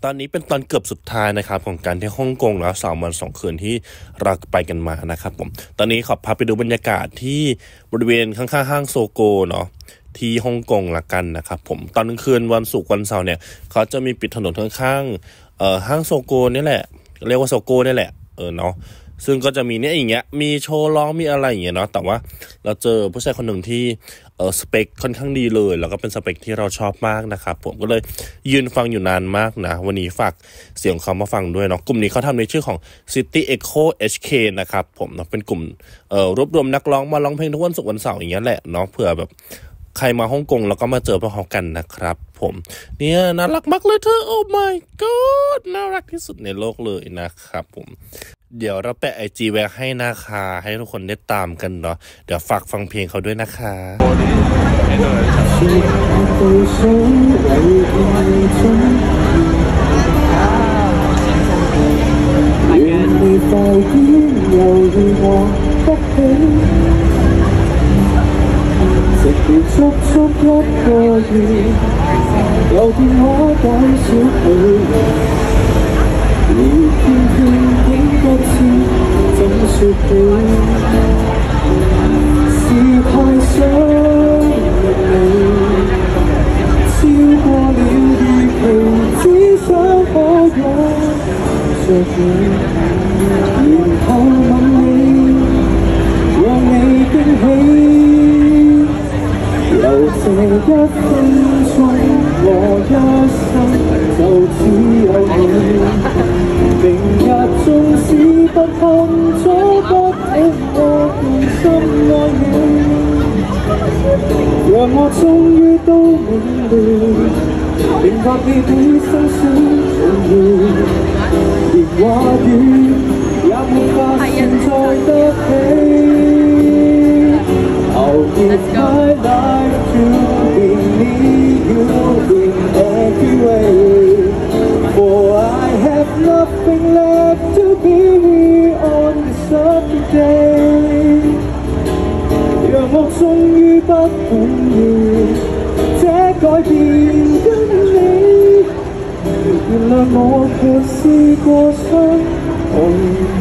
ตอนนี้เป็นตอนเกือบสุดท้ายนะครับของการที่ฮ่องกงแล้ว3 วัน 2 คืนที่เราไปกันมานะครับผมตอนนี้ขอพาไปดูบรรยากาศที่บริเวณข้างๆห้างโซโกเนาะที่ฮ่องกงละกันนะครับผมตอนกลางคืนวันศุกร์วันเสาร์เนี่ยเขาจะมีปิดถนนข้างๆห้างโซโกนี่แหละเรียกว่าโซโกนี่แหละเนาะซึ่งก็จะมีเนี่ยอย่างเงี้ยมีโชว์ร้องมีอะไรอย่างเงี้ยเนาะแต่ว่าเราเจอผู้ชายคนหนึ่งที่สเปคค่อนข้างดีเลยแล้วก็เป็นสเปคที่เราชอบมากนะครับผมก็เลยยืนฟังอยู่นานมากนะวันนี้ฝากเสียงเขามาฟังด้วยเนาะกลุ่มนี้เขาทำในชื่อของ City Echo HK นะครับผมเนาะเป็นกลุ่มรวบรวมนักร้องมาร้องเพลงทุกวันศุกร์วันเสาร์อย่างเงี้ยแหละเนาะเผื่อแบบใครมาฮ่องกงแล้วก็มาเจอพวกเขากันนะครับผมเนี่ยน่ารักมากเลยเธอ Oh my god น่ารักที่สุดในโลกเลยนะครับผมเดี๋ยวเราแปะ IG ไว้ให้นะคะให้ทุกคนได้ตามกันเนาะเดี๋ยวฝากฟังเพลงเขาด้วยนะคะ讓我終於都明了，明白你比生死重要，連話語也沒法承載得起。I'll give my life to be near you in every way, for I have nothing left to be on this earth today。讓我終於不動搖，這改變跟你，原諒我卻試過傷害你。